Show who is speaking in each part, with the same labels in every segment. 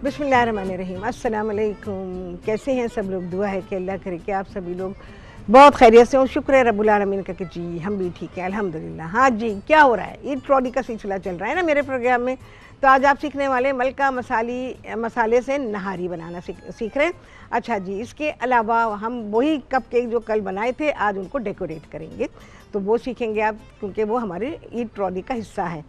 Speaker 1: बिस्मिल्लाहिर्रहमानिर्रहीम। अस्सलाम वालेकुम। कैसे हैं सब लोग? दुआ है कि अल्लाह करे कि आप सभी लोग बहुत खैरियत से हो। शुक्र है रब्बुल आलमीन का कि जी हम भी ठीक हैं अल्हम्दुलिल्लाह। हाँ जी, क्या हो रहा है? ईद ट्रॉली का सिलसिला चल रहा है ना मेरे प्रोग्राम में। तो आज आप सीखने वाले मलका मसाले से नहारी बनाना सीख रहे हैं। अच्छा जी, इसके अलावा हम वही कप केक जो कल बनाए थे आज उनको डेकोरेट करेंगे, तो वो सीखेंगे आप, क्योंकि वो हमारे ईद ट्रॉली का हिस्सा है।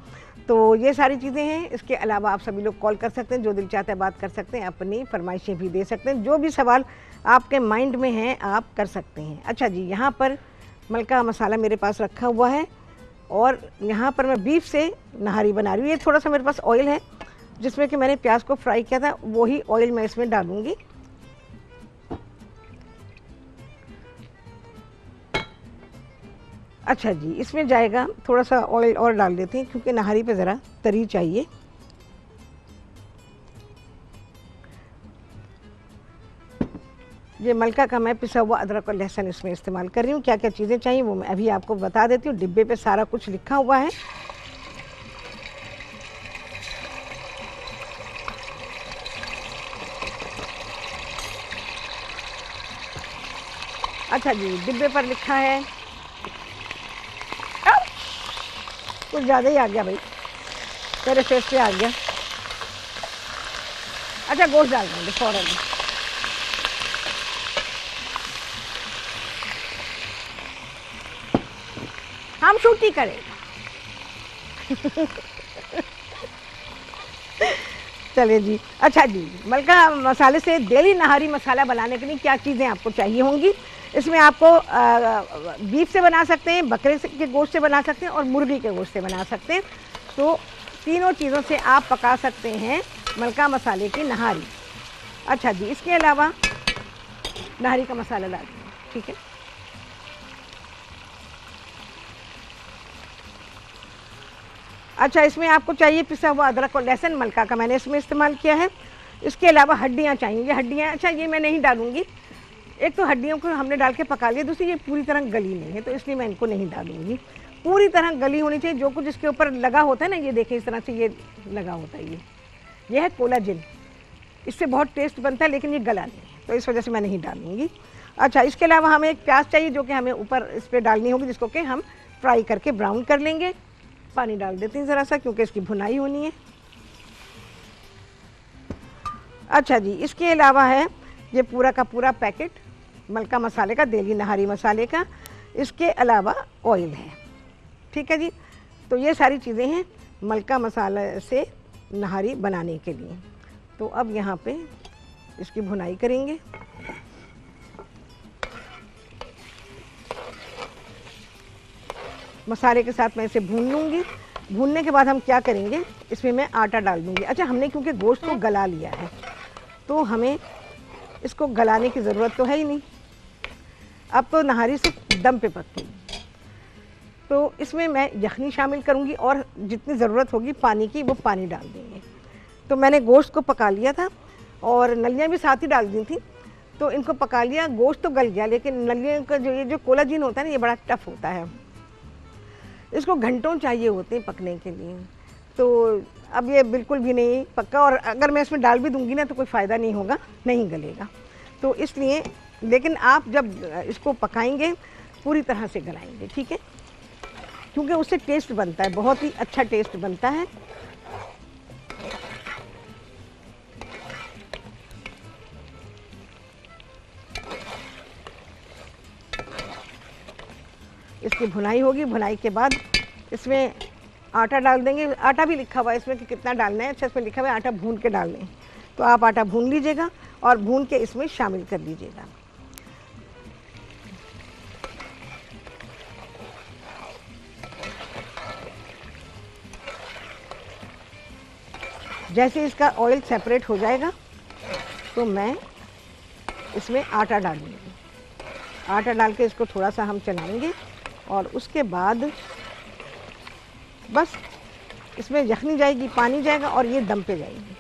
Speaker 1: तो ये सारी चीज़ें हैं। इसके अलावा आप सभी लोग कॉल कर सकते हैं, जो दिल चाहता है बात कर सकते हैं, अपनी फरमाइशें भी दे सकते हैं, जो भी सवाल आपके माइंड में हैं आप कर सकते हैं। अच्छा जी, यहाँ पर मलका मसाला मेरे पास रखा हुआ है और यहाँ पर मैं बीफ से नहारी बना रही हूँ। ये थोड़ा सा मेरे पास ऑयल है जिसमें कि मैंने प्याज को फ्राई किया था, वही ऑयल मैं इसमें डालूँगी। अच्छा जी, इसमें जाएगा थोड़ा सा ऑयल और डाल देते हैं क्योंकि नहारी पे ज़रा तरी चाहिए। ये मलका का मैं पिसा हुआ अदरक और लहसुन इसमें इस्तेमाल कर रही हूँ। क्या क्या चीज़ें चाहिए वो मैं अभी आपको बता देती हूँ। डिब्बे पे सारा कुछ लिखा हुआ है। अच्छा जी, डिब्बे पर लिखा है, कुछ ज़्यादा ही आ गया भाई, तेरे फेस पे आ गया। अच्छा, गोश्त डाल देंगे फ़ौरन। हम शूट ही करें। चलिए जी। अच्छा जी, मलका मसाले से डेली नहारी मसाला बनाने के लिए क्या चीज़ें आपको चाहिए होंगी? इसमें आपको बीफ से बना सकते हैं, बकरे के गोश्त से बना सकते हैं और मुर्गी के गोश्त से बना सकते हैं। तो तीनों चीज़ों से आप पका सकते हैं मलका मसाले की नहारी। अच्छा जी, इसके अलावा नहारी का मसाला डाल दें, ठीक है। अच्छा, इसमें आपको चाहिए पिसा हुआ अदरक और लहसुन, मलका का मैंने इसमें इस्तेमाल किया है। इसके अलावा हड्डियाँ चाहिए, हड्डियाँ अच्छा ये मैं नहीं डालूँगी। एक तो हड्डियों को हमने डाल के पका लिया, दूसरी ये पूरी तरह गली नहीं है तो इसलिए मैं इनको नहीं डालूँगी। पूरी तरह गली होनी चाहिए। जो कुछ इसके ऊपर लगा होता है ना, ये देखें इस तरह से ये लगा होता है, ये है कोलाजन, इससे बहुत टेस्ट बनता है, लेकिन ये गला नहीं है तो इस वजह से मैं नहीं डालूँगी। अच्छा, इसके अलावा हमें एक प्याज चाहिए जो कि हमें ऊपर इस पर डालनी होगी, जिसको कि हम फ्राई करके ब्राउन कर लेंगे। पानी डाल देते हैं ज़रा सा क्योंकि इसकी भुनाई होनी है। अच्छा जी, इसके अलावा है ये पूरा का पूरा पैकेट मलका मसाले का, डेली नहारी मसाले का। इसके अलावा ऑयल है, ठीक है जी। तो ये सारी चीज़ें हैं मलका मसाला से नहारी बनाने के लिए। तो अब यहाँ पे इसकी भुनाई करेंगे। मसाले के साथ मैं इसे भून लूँगी। भूनने के बाद हम क्या करेंगे, इसमें मैं आटा डाल दूँगी। अच्छा, हमने क्योंकि गोश्त को गला लिया है तो हमें इसको गलाने की ज़रूरत तो है ही नहीं। अब तो नहारी सिर्फ दम पे पकती, तो इसमें मैं यखनी शामिल करूँगी और जितनी ज़रूरत होगी पानी की वो पानी डाल देंगे। तो मैंने गोश्त को पका लिया था और नलियाँ भी साथ ही डाल दी थी, तो इनको पका लिया। गोश्त तो गल गया, लेकिन नलियों का जो ये जो कोलाजन होता है ना, ये बड़ा टफ होता है, इसको घंटों चाहिए होते हैं पकने के लिए। तो अब ये बिल्कुल भी नहीं पक्का, और अगर मैं इसमें डाल भी दूंगी ना तो कोई फ़ायदा नहीं होगा, नहीं गलेगा। तो इसलिए, लेकिन आप जब इसको पकाएंगे पूरी तरह से गलाएंगे, ठीक है, क्योंकि उससे टेस्ट बनता है, बहुत ही अच्छा टेस्ट बनता है। इसकी भुनाई होगी। भुनाई के बाद इसमें आटा डाल देंगे। आटा भी लिखा हुआ है इसमें कि कितना डालना है। अच्छा, इसमें लिखा हुआ है आटा भून के डालना है, तो आप आटा भून लीजिएगा और भून के इसमें शामिल कर लीजिएगा। जैसे इसका ऑयल सेपरेट हो जाएगा तो मैं इसमें आटा डालूँगी। आटा डाल के इसको थोड़ा सा हम चलाएंगे और उसके बाद बस इसमें यखनी जाएगी, पानी जाएगा और ये दम पे जाएगी।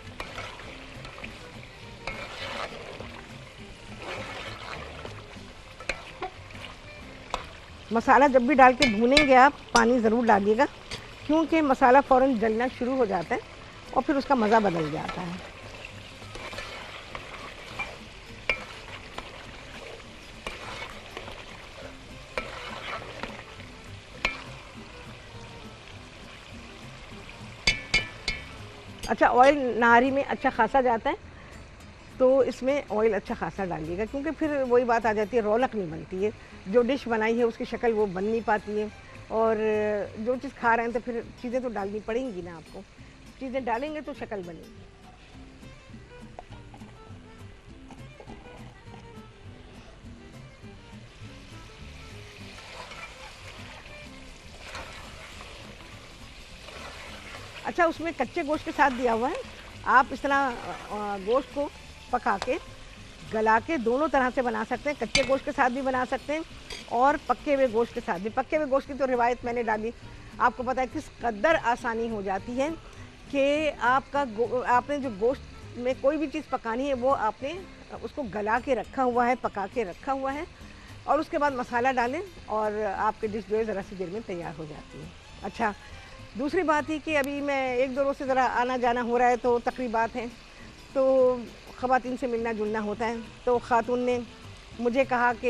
Speaker 1: मसाला जब भी डाल के भूनेंगे आप पानी ज़रूर डालिएगा, क्योंकि मसाला फ़ौरन जलना शुरू हो जाता है और फिर उसका मज़ा बदल जाता है। अच्छा, ऑयल नाहरी में अच्छा खासा जाता है, तो इसमें ऑयल अच्छा खासा डालिएगा, क्योंकि फिर वही बात आ जाती है, रौनक नहीं बनती है। जो डिश बनाई है उसकी शक्ल वो बन नहीं पाती है, और जो चीज़ खा रहे हैं तो फिर चीज़ें तो डालनी पड़ेंगी ना आपको, चीज़ें डालेंगे तो शक्ल बनेगी। अच्छा, उसमें कच्चे गोश्त के साथ दिया हुआ है, आप इस तरह गोश्त को पका के गला के दोनों तरह से बना सकते हैं, कच्चे गोश्त के साथ भी बना सकते हैं और पक्के हुए गोश्त के साथ भी। पक्के हुए गोश्त की तो रिवायत मैंने डाली, आपको पता है किस कदर आसानी हो जाती है कि आपने जो गोश्त में कोई भी चीज़ पकानी है वो आपने उसको गला के रखा हुआ है, पका के रखा हुआ है, और उसके बाद मसाला डालें और आपकी डिश जो है ज़रा सी देर में तैयार हो जाती है। अच्छा, दूसरी बात ही कि अभी मैं 1-2 रोज़ से ज़रा आना जाना हो रहा है, तो तकरीबात हैं, तो ख़वातीन से मिलना जुलना होता है। तो ख़ातून ने मुझे कहा कि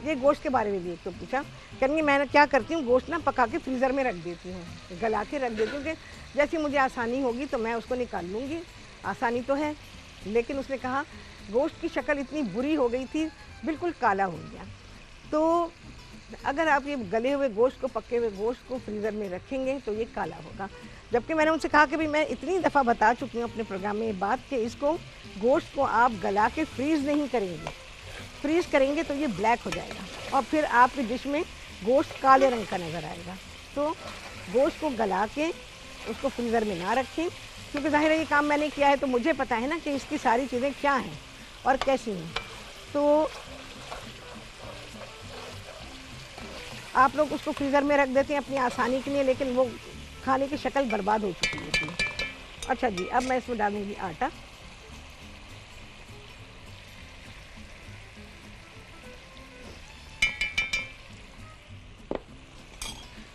Speaker 1: ये गोश्त के बारे में भी एक तो पूछा, कहेंगी मैं क्या करती हूँ, गोश्त ना पका के फ्रीज़र में रख देती हूँ, गला के रख देती हूँ कि जैसी मुझे आसानी होगी तो मैं उसको निकाल लूँगी। आसानी तो है, लेकिन उसने कहा गोश्त की शक्ल इतनी बुरी हो गई थी, बिल्कुल काला हो गया। तो अगर आप ये गले हुए गोश्त को, पके हुए गोश्त को फ्रीज़र में रखेंगे तो ये काला होगा। जबकि मैंने उनसे कहा कि भाई मैं इतनी दफ़ा बता चुकी हूँ अपने प्रोग्राम में ये बात कि इसको गोश्त को आप गला के फ्रीज़ नहीं करेंगे, फ्रीज़ करेंगे तो ये ब्लैक हो जाएगा और फिर आपकी डिश में गोश्त काले रंग का नज़र आएगा। तो गोश्त को गला के उसको फ्रीज़र में ना रखें, क्योंकि ज़ाहिर है ये काम मैंने किया है तो मुझे पता है ना कि इसकी सारी चीज़ें क्या हैं और कैसी हैं। तो आप लोग उसको फ्रीज़र में रख देते हैं अपनी आसानी के लिए, लेकिन वो खाने की शक्ल बर्बाद हो चुकी होती है। अच्छा जी, अब मैं इसमें डालूँगी आटा।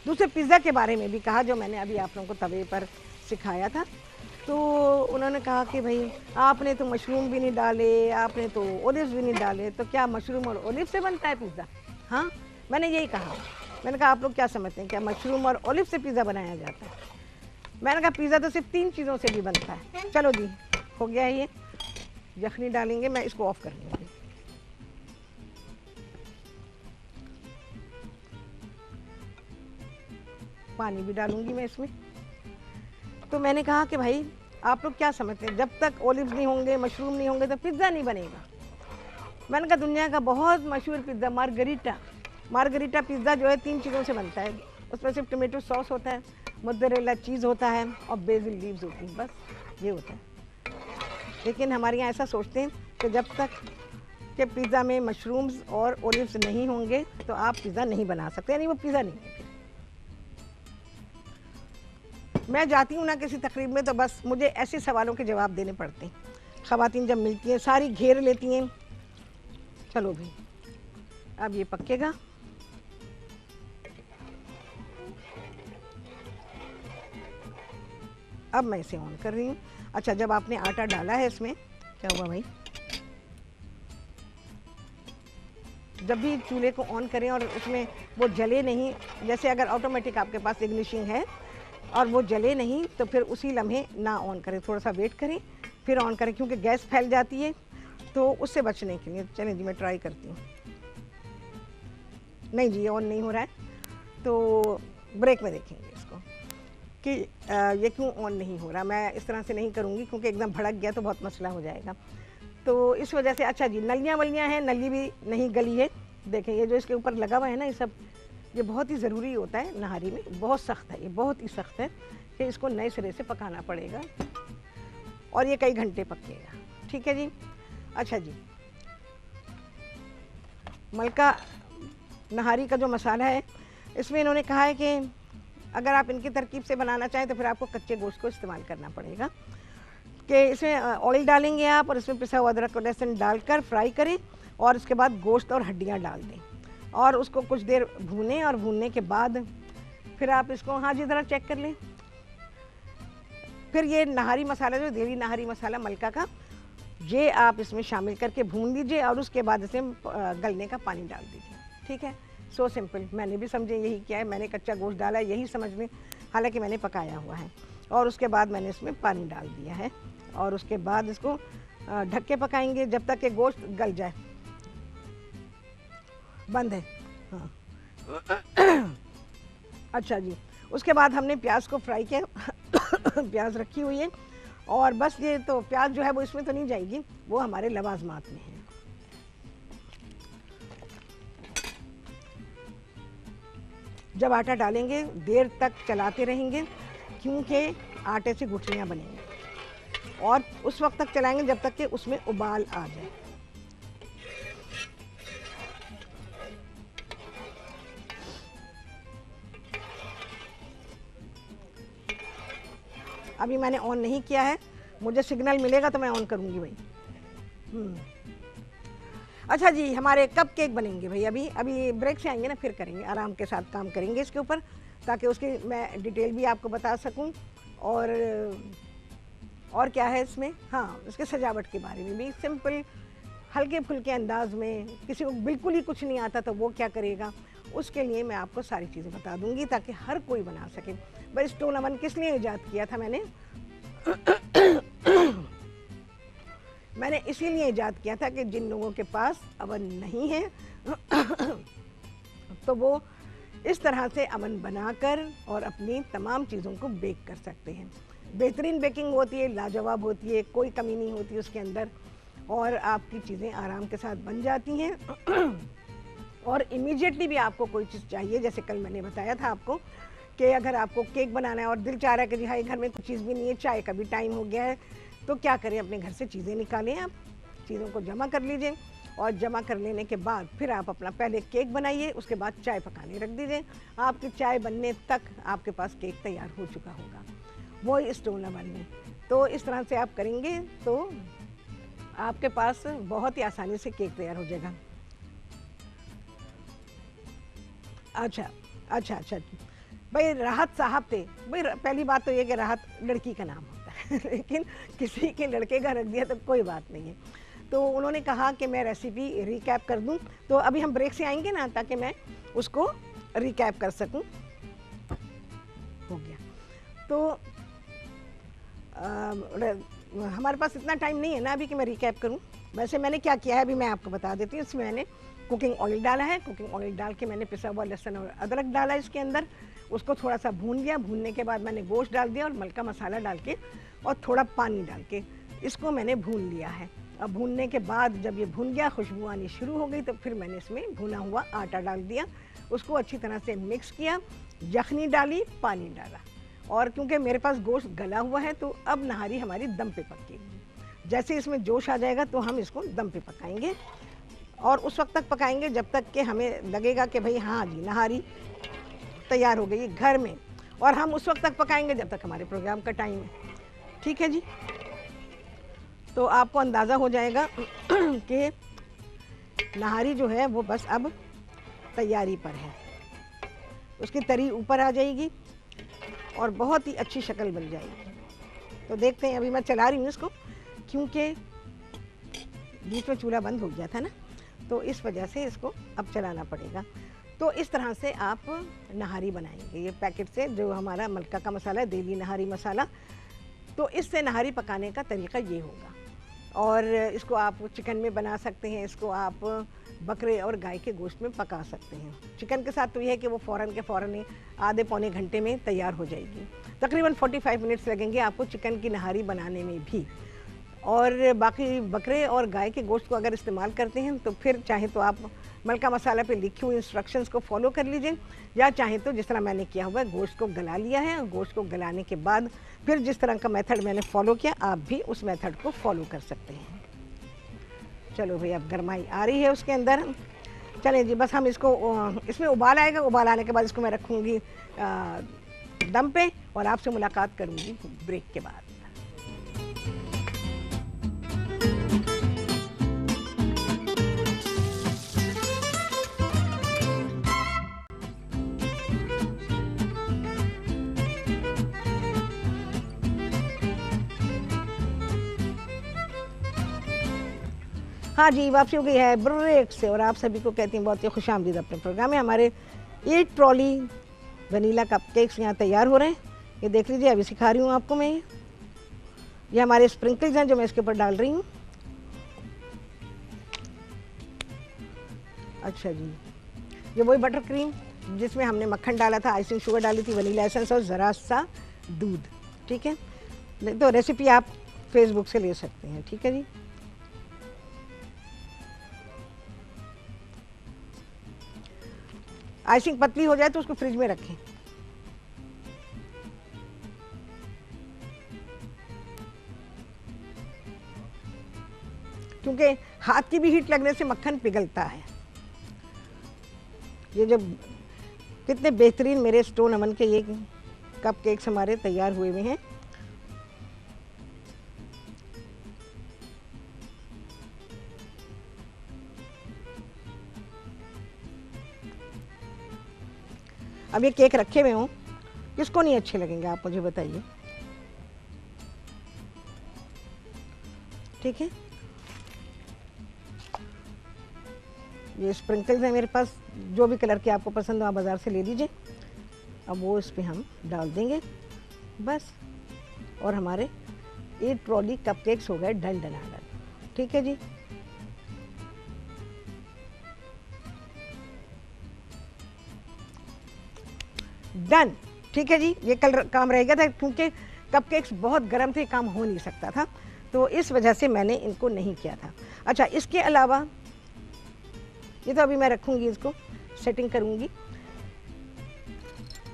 Speaker 1: दूसरे पिज़्ज़ा के बारे में भी कहा, जो मैंने अभी आप लोगों को तवे पर सिखाया था। तो उन्होंने कहा कि भाई आपने तो मशरूम भी नहीं डाले, आपने तो ओलिव्स भी नहीं डाले, तो क्या मशरूम और ओलिव से बनता है पिज़्ज़ा? हाँ, मैंने यही कहा। मैंने कहा आप लोग क्या समझते हैं, क्या मशरूम और ओलिव से पिज़्ज़ा बनाया जाता है? मैंने कहा पिज़्ज़ा तो सिर्फ 3 चीज़ों से भी बनता है। चलो जी, हो गया ये, यखनी डालेंगे, मैं इसको ऑफ़ कर लूँगी। पानी भी डालूँगी मैं इसमें। तो मैंने कहा कि भाई आप लोग क्या समझते हैं, जब तक ओलिव्स नहीं होंगे, मशरूम नहीं होंगे तो पिज़्ज़ा नहीं बनेगा। मैंने कहा दुनिया का बहुत मशहूर पिज़्ज़ा मार्गरीटा पिज़्ज़ा जो है 3 चीज़ों से बनता है। उसमें सिर्फ टोमेटो सॉस होता है, मोज़रेला चीज़ होता है और बेसिल लीव्स होती हैं, बस ये होता है। लेकिन हमारे यहाँ ऐसा सोचते हैं कि जब तक कि पिज़्ज़ा में मशरूम्स और ओलिव्स नहीं होंगे तो आप पिज़्ज़ा नहीं बना सकते, यानी वो पिज़्ज़ा नहीं है। मैं जाती हूँ ना किसी तकरीब में तो बस मुझे ऐसे सवालों के जवाब देने पड़ते हैं। ख़वातीन जब मिलती हैं सारी घेर लेती हैं। चलो भाई, अब ये पकेगा। अब मैं इसे ऑन कर रही हूँ। अच्छा, जब आपने आटा डाला है इसमें, क्या हुआ भाई, जब भी चूल्हे को ऑन करें और उसमें वो जले नहीं, जैसे अगर ऑटोमेटिक आपके पास इग्निशिंग है और वो जले नहीं तो फिर उसी लम्हे ना ऑन करें, थोड़ा सा वेट करें फिर ऑन करें, क्योंकि गैस फैल जाती है, तो उससे बचने के लिए। चलें जी, मैं ट्राई करती हूँ। नहीं जी, ये ऑन नहीं हो रहा है, तो ब्रेक में देखेंगे इसको कि ये क्यों ऑन नहीं हो रहा। मैं इस तरह से नहीं करूँगी क्योंकि एकदम भड़क गया तो बहुत मसला हो जाएगा, तो इस वजह से। अच्छा जी, नलियाँ वलियाँ हैं, नली भी नहीं गली है। देखें ये जो इसके ऊपर लगा हुआ है ना, ये सब ये बहुत ही ज़रूरी होता है नहारी में, बहुत सख्त है, ये बहुत ही सख्त है कि इसको नए सिरे से पकाना पड़ेगा और ये कई घंटे पकेगा। ठीक है जी। अच्छा जी, मलका नहारी का जो मसाला है, इसमें इन्होंने कहा है कि अगर आप इनकी तरकीब से बनाना चाहें तो फिर आपको कच्चे गोश्त को इस्तेमाल करना पड़ेगा, कि इसमें ऑयल डालेंगे आप और इसमें पिसा हुआ अदरक और लहसुन डालकर फ्राई करें और उसके बाद गोश्त और हड्डियाँ डाल दें और उसको कुछ देर भूनें, और भूनने के बाद फिर आप इसको, हाँ जी ज़रा चेक कर लें, फिर ये नहारी मसाला जो देवी नहारी मसाला मलका का, ये आप इसमें शामिल करके भून लीजिए और उसके बाद इसमें गलने का पानी डाल दीजिए। ठीक है, सो सिंपल। मैंने भी समझे यही किया है, मैंने कच्चा गोश्त डाला है यही समझ में, हालांकि मैंने पकाया हुआ है। और उसके बाद मैंने इसमें पानी डाल दिया है और उसके बाद इसको ढक के पकाएंगे जब तक कि गोश्त गल जाए। बंद है, हाँ। अच्छा जी, उसके बाद हमने प्याज को फ्राई किया प्याज रखी हुई है और बस ये तो प्याज जो है वो इसमें तो नहीं जाएगी, वो हमारे लवाजमात में है। जब आटा डालेंगे देर तक चलाते रहेंगे क्योंकि आटे से गुठलियाँ बनेंगी और उस वक्त तक चलाएंगे जब तक कि उसमें उबाल आ जाए। अभी मैंने ऑन नहीं किया है, मुझे सिग्नल मिलेगा तो मैं ऑन करूँगी भाई। अच्छा जी, हमारे कप केक बनेंगे भाई। अभी ब्रेक से आएंगे ना, फिर करेंगे, आराम के साथ काम करेंगे इसके ऊपर, ताकि उसकी मैं डिटेल भी आपको बता सकूं और क्या है इसमें, हाँ, इसके सजावट के बारे में भी सिंपल हल्के फुल्के अंदाज में। किसी को बिल्कुल ही कुछ नहीं आता तो वो क्या करेगा, उसके लिए मैं आपको सारी चीज़ें बता दूंगी ताकि हर कोई बना सके। भाई स्टोन अवन किस लिए ईजाद किया था मैंने मैंने इसीलिए ईजाद किया था कि जिन लोगों के पास अवन नहीं है तो वो इस तरह से अवन बनाकर और अपनी तमाम चीज़ों को बेक कर सकते हैं। बेहतरीन बेकिंग होती है, लाजवाब होती है, कोई कमी नहीं होती उसके अंदर और आपकी चीज़ें आराम के साथ बन जाती हैं। और इमीडिएटली भी आपको कोई चीज़ चाहिए, जैसे कल मैंने बताया था आपको कि अगर आपको केक बनाना है और दिल चाह रहा है कि जी भाई घर में कुछ चीज़ भी नहीं है, चाय का भी टाइम हो गया है, तो क्या करें, अपने घर से चीज़ें निकालें, आप चीज़ों को जमा कर लीजिए और जमा कर लेने के बाद फिर आप अपना पहले केक बनाइए, उसके बाद चाय पकाने रख दीजिए। आपकी चाय बनने तक आपके पास केक तैयार हो चुका होगा, वो स्टोन अवन में। तो इस तरह से आप करेंगे तो आपके पास बहुत ही आसानी से केक तैयार हो जाएगा। अच्छा भाई, राहत साहब थे भाई। पहली बात तो ये कि राहत लड़की का नाम होता है लेकिन किसी के लड़के का रख दिया तो कोई बात नहीं है। तो उन्होंने कहा कि मैं रेसिपी रिकैप कर दूं, तो अभी हम ब्रेक से आएंगे ना, ताकि मैं उसको रिकैप कर सकूं। हो गया तो हमारे पास इतना टाइम नहीं है ना अभी कि मैं रिकैप करूं। वैसे मैंने क्या किया है अभी मैं आपको बता देती हूँ। इसमें मैंने कुकिंग ऑयल डाला है, कुकिंग ऑयल डाल के मैंने पिसा हुआ लहसुन और अदरक डाला इसके अंदर, उसको थोड़ा सा भून लिया। भूनने के बाद मैंने गोश्त डाल दिया और मलका मसाला डाल के और थोड़ा पानी डाल के इसको मैंने भून लिया है। अब भूनने के बाद जब ये भून गया, खुशबू आनी शुरू हो गई, तो फिर मैंने इसमें भुना हुआ आटा डाल दिया, उसको अच्छी तरह से मिक्स किया, यखनी डाली, पानी डाला। और क्योंकि मेरे पास गोश्त गला हुआ है तो अब नहारी हमारी दम पे पकेगी। जैसे इसमें जोश आ जाएगा तो हम इसको दम पे पकाएंगे और उस वक्त तक पकाएंगे जब तक कि हमें लगेगा कि भाई हाँ जी नहारी तैयार हो गई है घर में, और हम उस वक्त तक पकाएंगे जब तक हमारे प्रोग्राम का टाइम है। ठीक है जी, तो आपको अंदाज़ा हो जाएगा कि नहारी जो है वो बस अब तैयारी पर है। उसकी तरी ऊपर आ जाएगी और बहुत ही अच्छी शक्ल बन जाएगी। तो देखते हैं, अभी मैं चला रही हूँ इसको क्योंकि बीच में चूल्हा बंद हो गया था ना, तो इस वजह से इसको अब चलाना पड़ेगा। तो इस तरह से आप नहारी बनाएंगे। ये पैकेट से जो हमारा मलका का मसाला है, देली नहारी मसाला, तो इससे नहारी पकाने का तरीका ये होगा। और इसको आप चिकन में बना सकते हैं, इसको आप बकरे और गाय के गोश्त में पका सकते हैं। चिकन के साथ तो ये है कि वो फ़ौरन के फ़ौरन ही आधे पौने घंटे में तैयार हो जाएगी। तकरीबन 45 मिनट्स लगेंगे आपको चिकन की नहारी बनाने में भी। और बाकी बकरे और गाय के गोश्त को अगर इस्तेमाल करते हैं तो फिर चाहे तो आप मलका मसाला पे लिखी हुई इंस्ट्रक्शंस को फॉलो कर लीजिए, या चाहे तो जिस तरह मैंने किया हुआ है, गोश्त को गला लिया है, गोश्त को गलाने के बाद फिर जिस तरह का मेथड मैंने फॉलो किया, आप भी उस मेथड को फॉलो कर सकते हैं। चलो भाई, अब गरमाई आ रही है उसके अंदर। चलें जी, बस हम इसको, इसमें उबाल आएगा, उबाल आने के बाद इसको मैं रखूँगी दम पे और आपसे मुलाकात करूँगी ब्रेक के बाद। हाँ जी, वापसी हो गई है ब्रेक से और आप सभी को कहती हैं बहुत ही खुशामदीद अपने प्रोग्राम में। हमारे 8 ट्रॉली वनीला कप केक्स यहाँ तैयार हो रहे हैं। ये देख लीजिए, अभी सिखा रही हूँ आपको मैं। ये हमारे स्प्रिंकल्स हैं जो मैं इसके ऊपर डाल रही हूँ। अच्छा जी, ये वही बटर क्रीम जिसमें हमने मक्खन डाला था, आइसिंग शुगर डाली थी, वनीला एसेंस और ज़रा सा दूध। ठीक है, तो रेसिपी आप फेसबुक से ले सकते हैं। ठीक है जी। आइसिंग पतली हो जाए तो उसको फ्रिज में रखें। क्योंकि हाथ की भी हीट लगने से मक्खन पिघलता है। ये जब कितने बेहतरीन मेरे स्टोन अमन के ये कप केक्स हमारे तैयार हुए हुए हैं। अब ये केक रखे हुए हों, किसको नहीं अच्छे लगेंगे आप मुझे बताइए। ठीक है, ये स्प्रिंकल्स हैं मेरे पास, जो भी कलर के आपको पसंद हो आप बाज़ार से ले लीजिए। अब वो इस पर हम डाल देंगे बस, और हमारे 8 ट्रॉली कपकेक्स हो गए डन डन डन। ठीक है जी। डन। ठीक है जी, ये कल काम रह गया था क्योंकि कपकेक्स बहुत गर्म थे, काम हो नहीं सकता था, तो इस वजह से मैंने इनको नहीं किया था। अच्छा, इसके अलावा ये तो अभी मैं रखूँगी, इसको सेटिंग करूँगी।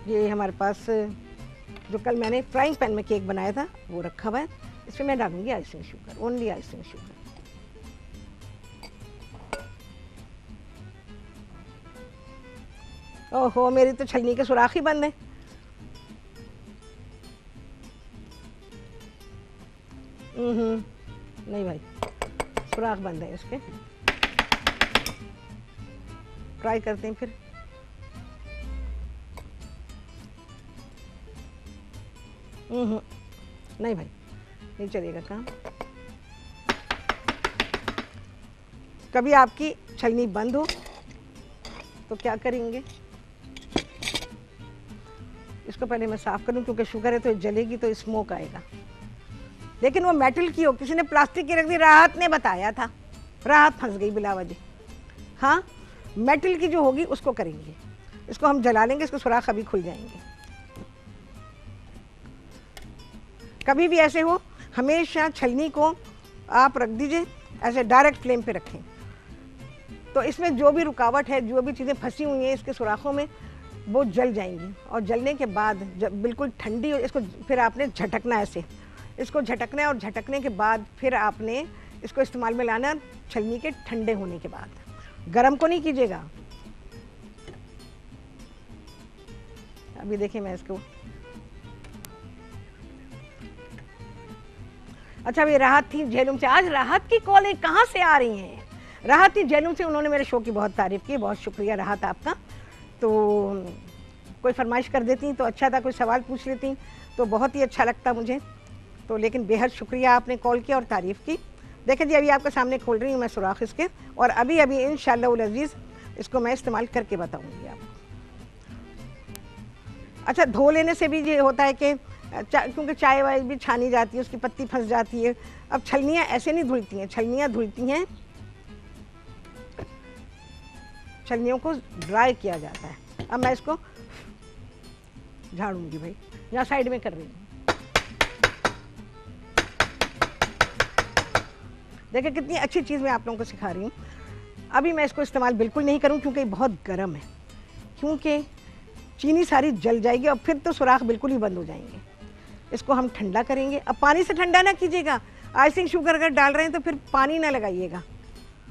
Speaker 1: ये हमारे पास जो कल मैंने फ्राइंग पैन में केक बनाया था वो रखा हुआ है, इसमें मैं डालूँगी icing sugar, only icing sugar. ओहो, मेरी तो छलनी के सुराख ही बंद है। नहीं भाई, सुराख बंद है इसके। ट्राई करते हैं फिर। नहीं भाई, नहीं चलेगा काम। कभी आपकी छलनी बंद हो तो क्या करेंगे, इसको पहले मैं साफ करूं क्योंकि शुगर है तो जलेगी तो स्मोक आएगा। लेकिन वो मेटल की हो, किसी ने प्लास्टिक की रख दी, राहत ने बताया था, राहत फंस गई बिला वजह। हाँ, मेटल की जो होगी उसको करेंगे, इसको हम जला लेंगे, इसको सुराख अभी खुल जाएंगे। कभी भी ऐसे हो, हमेशा छलनी को आप रख दीजिए, ऐसे डायरेक्ट फ्लेम पे रखें, तो इसमें जो भी रुकावट है, जो भी चीज़ें फंसी हुई हैं इसके सुराखों में, वो जल जाएंगी। और जलने के बाद जब बिल्कुल ठंडी हो, इसको फिर आपने झटकना, ऐसे इसको झटकना है, और झटकने के बाद फिर आपने इसको इस्तेमाल में लाना छलनी के ठंडे होने के बाद, गरम को नहीं कीजिएगा। अभी देखिए मैं इसको, अच्छा, ये राहत थी झेलुम से। आज राहत की कॉलें कहाँ से आ रही हैं? राहत थी झेलुम से, उन्होंने मेरे शो की बहुत तारीफ़ की, बहुत शुक्रिया राहत आपका। तो कोई फरमाइश कर देती तो अच्छा था, कोई सवाल पूछ लेती तो बहुत ही अच्छा लगता मुझे। तो लेकिन बेहद शुक्रिया, आपने कॉल किया और तारीफ़ की। देखिए जी, अभी आपके सामने खोल रही हूँ मैं सुराख इसके, और अभी अभी इंशाअल्लाह उल अज़ीज़ इसको मैं इस्तेमाल करके बताऊँगी आपको। अच्छा, धो लेने से भी ये होता है कि क्योंकि चाय वाय भी छानी जाती है, उसकी पत्ती फंस जाती है। अब छलनियाँ ऐसे नहीं धुलती हैं, छलनियाँ धुलती हैं, छलनियों को ड्राई किया जाता है। अब मैं इसको झाड़ूंगी भाई, यहाँ साइड में कर रही हूँ। देखिए कितनी अच्छी चीज़ मैं आप लोगों को सिखा रही हूँ। अभी मैं इसको इस्तेमाल बिल्कुल नहीं करूँ क्योंकि बहुत गर्म है, क्योंकि चीनी सारी जल जाएगी और फिर तो सुराख बिल्कुल ही बंद हो जाएंगे। इसको हम ठंडा करेंगे। अब पानी से ठंडा ना कीजिएगा, आइसिंग शुगर अगर डाल रहे हैं तो फिर पानी ना लगाइएगा,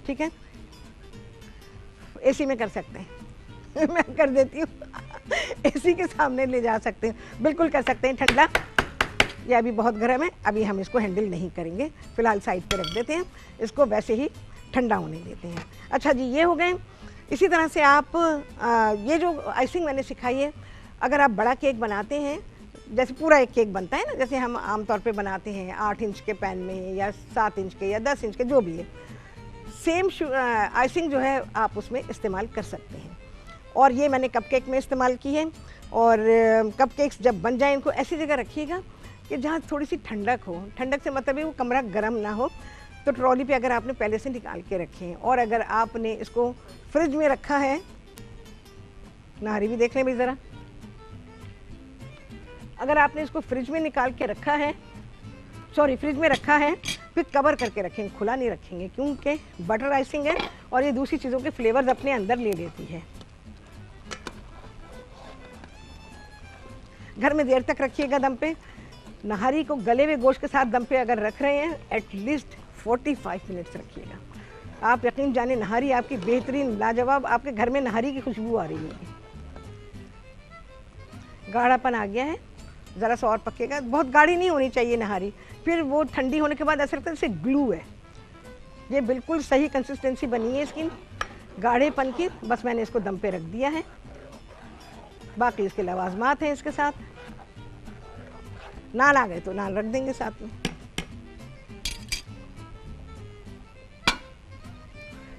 Speaker 1: ठीक है? एसी में कर सकते हैं मैं कर देती हूँ एसी के सामने ले जा सकते हैं, बिल्कुल कर सकते हैं ठंडा। ये अभी बहुत गर्म है, अभी हम इसको हैंडल नहीं करेंगे, फ़िलहाल साइड पे रख देते हैं, इसको वैसे ही ठंडा होने देते हैं। अच्छा जी, ये हो गए। इसी तरह से आप ये जो आइसिंग मैंने सिखाई है, अगर आप बड़ा केक बनाते हैं, जैसे पूरा एक केक बनता है ना, जैसे हम आमतौर पे बनाते हैं 8 इंच के पैन में या 7 इंच के या 10 इंच के, जो भी है, सेम आइसिंग जो है आप उसमें इस्तेमाल कर सकते हैं। और ये मैंने कपकेक में इस्तेमाल की है। और कपकेक्स जब बन जाए इनको ऐसी जगह रखिएगा कि जहाँ थोड़ी सी ठंडक हो। ठंडक से मतलब है वो कमरा गर्म ना हो। तो ट्रॉली पे अगर आपने पहले से निकाल के रखे हैं, और अगर आपने इसको फ्रिज में रखा है, नारी भी देख लें भाई ज़रा, अगर आपने इसको फ्रिज में निकाल के रखा है, सॉरी फ्रिज में रखा है, फिर कवर करके रखेंगे, खुला नहीं रखेंगे, क्योंकि बटर आइसिंग है और ये दूसरी चीज़ों के फ्लेवर्स अपने अंदर ले लेती है। घर में देर तक रखिएगा दम पे। नहारी को गले हुए गोश्त के साथ दम पे अगर रख रहे हैं, एटलीस्ट 45 मिनट्स रखिएगा। आप यकीन जाने नहारी आपकी बेहतरीन लाजवाब, आपके घर में नहारी की खुशबू आ रही होगी। गाढ़ापन आ गया है, ज़रा सा और पकेगा। बहुत गाढ़ी नहीं होनी चाहिए नहारी, फिर वो ठंडी होने के बाद ऐसा लगता है जैसे ग्लू है। ये बिल्कुल सही कंसिस्टेंसी बनी है इसकी गाढ़ेपन की। बस मैंने इसको दम पे रख दिया है। बाकी इसके लवाजमात हैं इसके साथ। नान आ गए तो नान रख देंगे साथ में।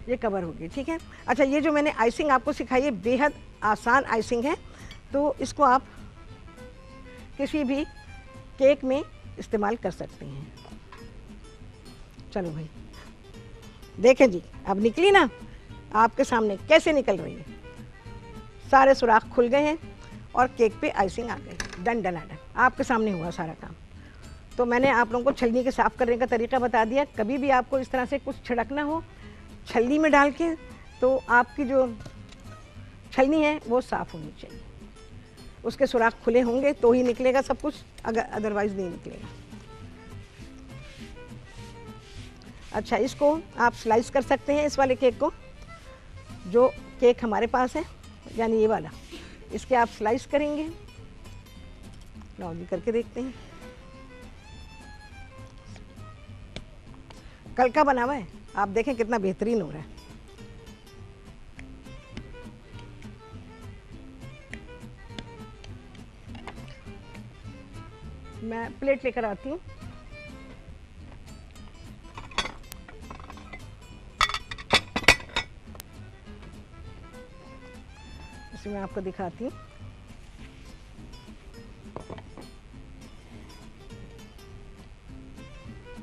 Speaker 1: ये कवर होगी, ठीक है। अच्छा, ये जो मैंने आइसिंग आपको सिखाई है बेहद आसान आइसिंग है, तो इसको आप किसी भी केक में इस्तेमाल कर सकते हैं। चलो भाई देखें जी, अब निकली ना आपके सामने कैसे निकल रही है। सारे सुराख खुल गए हैं और केक पे आइसिंग आ गई। डन डन डन, आपके सामने हुआ सारा काम। तो मैंने आप लोगों को छलनी के साफ़ करने का तरीका बता दिया। कभी भी आपको इस तरह से कुछ छिड़कना हो छलनी में डाल के, तो आपकी जो छलनी है वो साफ़ होनी चाहिए। उसके सुराख खुले होंगे तो ही निकलेगा सब कुछ, अगर अदरवाइज़ नहीं निकलेगा। अच्छा, इसको आप स्लाइस कर सकते हैं, इस वाले केक को। जो केक हमारे पास है यानी ये वाला, इसके आप स्लाइस करेंगे। लो जी करके देखते हैं। कल का बना हुआ है, आप देखें कितना बेहतरीन हो रहा है। मैं प्लेट लेकर आती हूँ। मैं आपको दिखाती हूँ।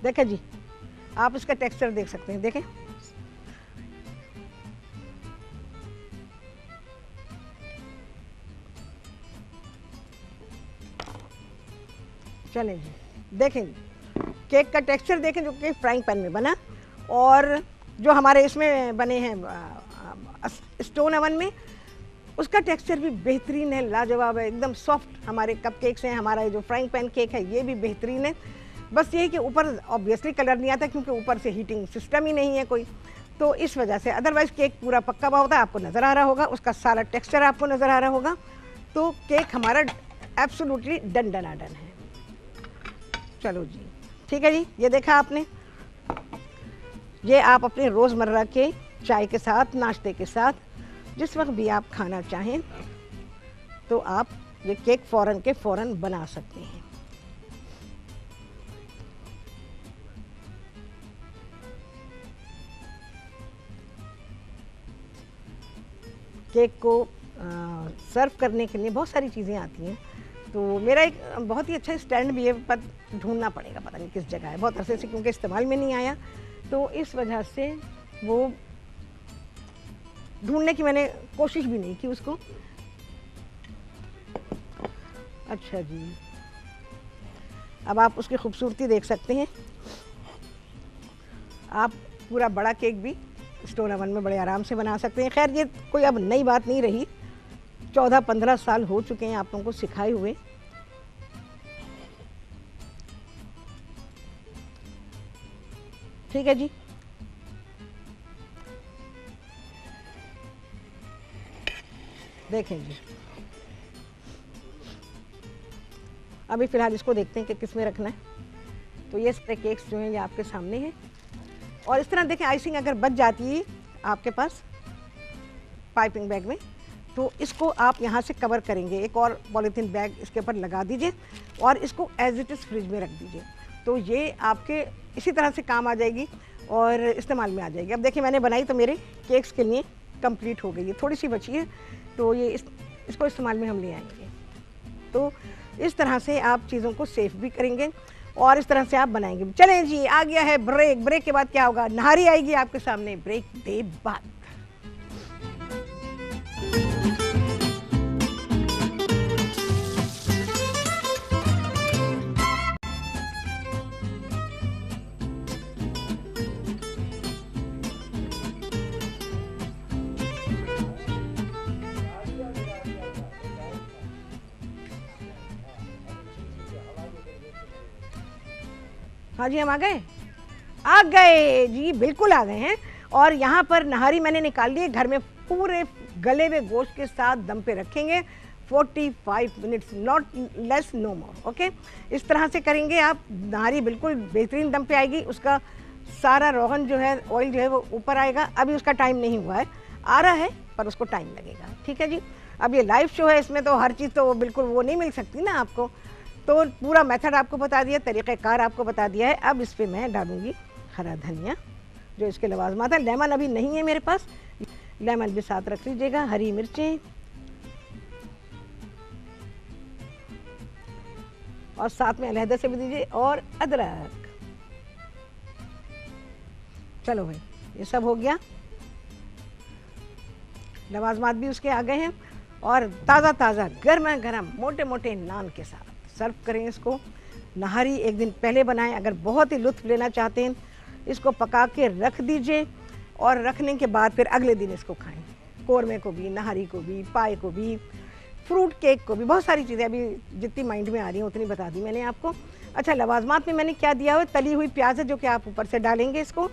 Speaker 1: देखें जी, आप इसका टेक्सचर देख सकते हैं। देखें, चलें जी, देखें जी केक का टेक्सचर देखें, जो कि फ्राइंग पैन में बना, और जो हमारे इसमें बने हैं स्टोन ओवन में, उसका टेक्सचर भी बेहतरीन है, लाजवाब है, एकदम सॉफ्ट। हमारे कपकेक्स हैं, हमारा जो फ्राइंग पैन केक है ये भी बेहतरीन है। बस ये है कि ऊपर ऑब्वियसली कलर नहीं आता, क्योंकि ऊपर से हीटिंग सिस्टम ही नहीं है कोई, तो इस वजह से। अदरवाइज़ केक पूरा पक्का हुआ होता है, आपको नज़र आ रहा होगा, उसका सारा टेक्सचर आपको नज़र आ रहा होगा। तो केक हमारा एब्सोल्युटली डन डनाडन है। चलो जी, ठीक है जी। ये देखा आपने, ये आप अपने रोज़मर्रा के चाय के साथ, नाश्ते के साथ, जिस वक्त भी आप खाना चाहें तो आप ये केक फ़ौरन के फ़ौरन बना सकते हैं। केक को सर्व करने के लिए बहुत सारी चीज़ें आती हैं। तो मेरा एक बहुत ही अच्छा स्टैंड भी है, पर ढूंढना पड़ेगा, पता नहीं किस जगह है। बहुत अरसे से क्योंकि इस्तेमाल में नहीं आया, तो इस वजह से वो ढूंढने की मैंने कोशिश भी नहीं की उसको। अच्छा जी, अब आप उसकी खूबसूरती देख सकते हैं। आप पूरा बड़ा केक भी स्टोन ओवन में बड़े आराम से बना सकते हैं। खैर, ये कोई अब नई बात नहीं रही, 14-15 साल हो चुके हैं आप लोगों को सिखाए हुए। ठीक है जी, देखें जी। अभी फ़िलहाल इसको देखते हैं कि किस में रखना है। तो ये सारे केक्स जो हैं ये आपके सामने हैं, और इस तरह देखें आइसिंग अगर बच जाती है आपके पास पाइपिंग बैग में, तो इसको आप यहाँ से कवर करेंगे। एक और पॉलीथीन बैग इसके ऊपर लगा दीजिए और इसको एज इट इज़ फ्रिज में रख दीजिए। तो ये आपके इसी तरह से काम आ जाएगी और इस्तेमाल में आ जाएगी। अब देखिए, मैंने बनाई तो मेरे केक्स के लिए कंप्लीट हो गई है। थोड़ी सी बची है, तो ये इसको इस्तेमाल में हम ले आएंगे। तो इस तरह से आप चीज़ों को सेफ भी करेंगे और इस तरह से आप बनाएंगे। चलें जी, आ गया है ब्रेक। ब्रेक के बाद क्या होगा, नहारी आएगी आपके सामने ब्रेक के बाद। हाँ जी, हम आ गए जी, बिल्कुल आ गए हैं। और यहाँ पर नहारी मैंने निकाल ली है, घर में पूरे गले हुए गोश्त के साथ दम पे रखेंगे 45 minutes, not less no more. Okay, इस तरह से करेंगे आप, नहारी बिल्कुल बेहतरीन दम पे आएगी। उसका सारा रोगन जो है, ऑयल जो है वो ऊपर आएगा। अभी उसका टाइम नहीं हुआ है, आ रहा है पर उसको टाइम लगेगा। ठीक है जी, अब ये लाइव शो है, इसमें तो हर चीज़ तो बिल्कुल वो नहीं मिल सकती ना आपको। तो पूरा मेथड आपको बता दिया, तरीक़ेकार आपको बता दिया है। अब इस पर मैं डालूंगी हरा धनिया, जो इसके लवाजमात है। लेमन अभी नहीं है मेरे पास, लेमन भी साथ रख लीजिएगा। हरी मिर्चें और साथ में अलहदा से भी दीजिए, और अदरक। चलो भाई, ये सब हो गया, लवाजमात भी उसके आ गए हैं। और ताज़ा ताज़ा गर्मा गर्म मोटे मोटे नान के साथ सर्व करें इसको। नहारी एक दिन पहले बनाएं। अगर बहुत ही लुत्फ़ लेना चाहते हैं, इसको पका के रख दीजिए और रखने के बाद फिर अगले दिन इसको खाएं। कोरमे को भी, नहारी को भी, पाए को भी, फ्रूट केक को भी, बहुत सारी चीज़ें अभी जितनी माइंड में आ रही हैं उतनी बता दी मैंने आपको। अच्छा, लवाजमात में मैंने क्या दिया हुआ, तली हुई प्याज है जो कि आप ऊपर से डालेंगे इसको,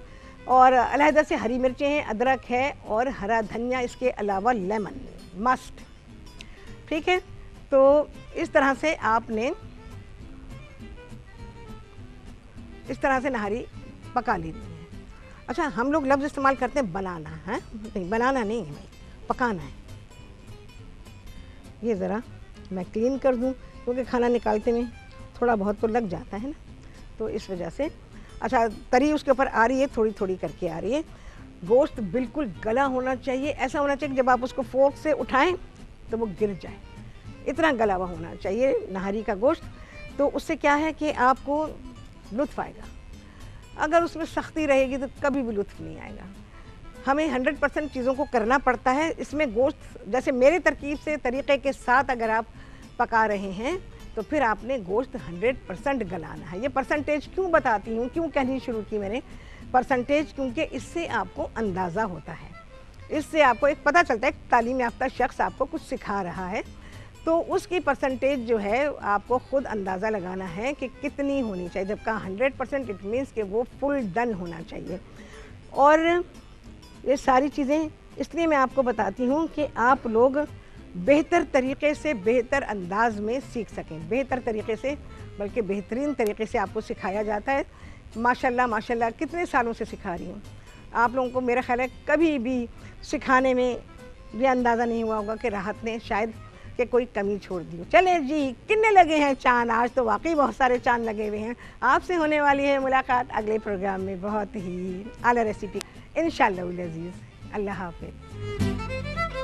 Speaker 1: और अलहदा से हरी मिर्चें हैं, अदरक है और हरा धनिया, इसके अलावा लेमन मस्ट। ठीक है, तो इस तरह से आपने इस तरह से नहारी पका लेनी है। अच्छा, हम लोग लफ्ज़ इस्तेमाल करते हैं बनाना, है नहीं, बनाना नहीं है भाई, पकाना है। ये ज़रा मैं क्लीन कर दूं, क्योंकि खाना निकालते में थोड़ा बहुत तो लग जाता है ना, तो इस वजह से। अच्छा, तरी उसके ऊपर आ रही है, थोड़ी थोड़ी करके आ रही है। गोश्त बिल्कुल गला होना चाहिए, ऐसा होना चाहिए कि जब आप उसको फोर्क से उठाएं तो वो गिर जाए, इतना गला हुआ होना चाहिए नहारी का गोश्त। तो उससे क्या है कि आपको लुत्फ़ आएगा। अगर उसमें सख्ती रहेगी तो कभी भी लुत्फ़ नहीं आएगा। हमें 100% चीज़ों को करना पड़ता है। इसमें गोश्त जैसे मेरे तरकीब से, तरीक़े के साथ अगर आप पका रहे हैं तो फिर आपने गोश्त 100% गलाना है। ये परसेंटेज क्यों बताती हूँ, क्यों कहनी शुरू की मैंने परसेंटेज, क्योंकि इससे आपको अंदाज़ा होता है, इससे आपको एक पता चलता है। एक तालीम याफ्ता शख्स आपको कुछ सिखा रहा है तो उसकी परसेंटेज जो है आपको ख़ुद अंदाज़ा लगाना है कि कितनी होनी चाहिए। जब कहा 100%, इट मीन्स कि वो फुल डन होना चाहिए। और ये सारी चीज़ें इसलिए मैं आपको बताती हूँ कि आप लोग बेहतर तरीक़े से, बेहतर अंदाज में सीख सकें। बेहतर तरीक़े से, बल्कि बेहतरीन तरीक़े से आपको सिखाया जाता है। माशाल्लाह माशाल्लाह, कितने सालों से सिखा रही हूँ आप लोगों को। मेरा ख़्याल है कभी भी सिखाने में ये अंदाज़ा नहीं हुआ होगा कि राहत ने शायद कि कोई कमी छोड़ दी हो। चले जी, कितने लगे हैं चाँद, आज तो वाकई बहुत सारे चाँद लगे हुए हैं। आपसे होने वाली है मुलाकात अगले प्रोग्राम में बहुत ही आला रेसिपी इंशाअल्लाह अज़ीज़। अल्लाह हाफ़िज़।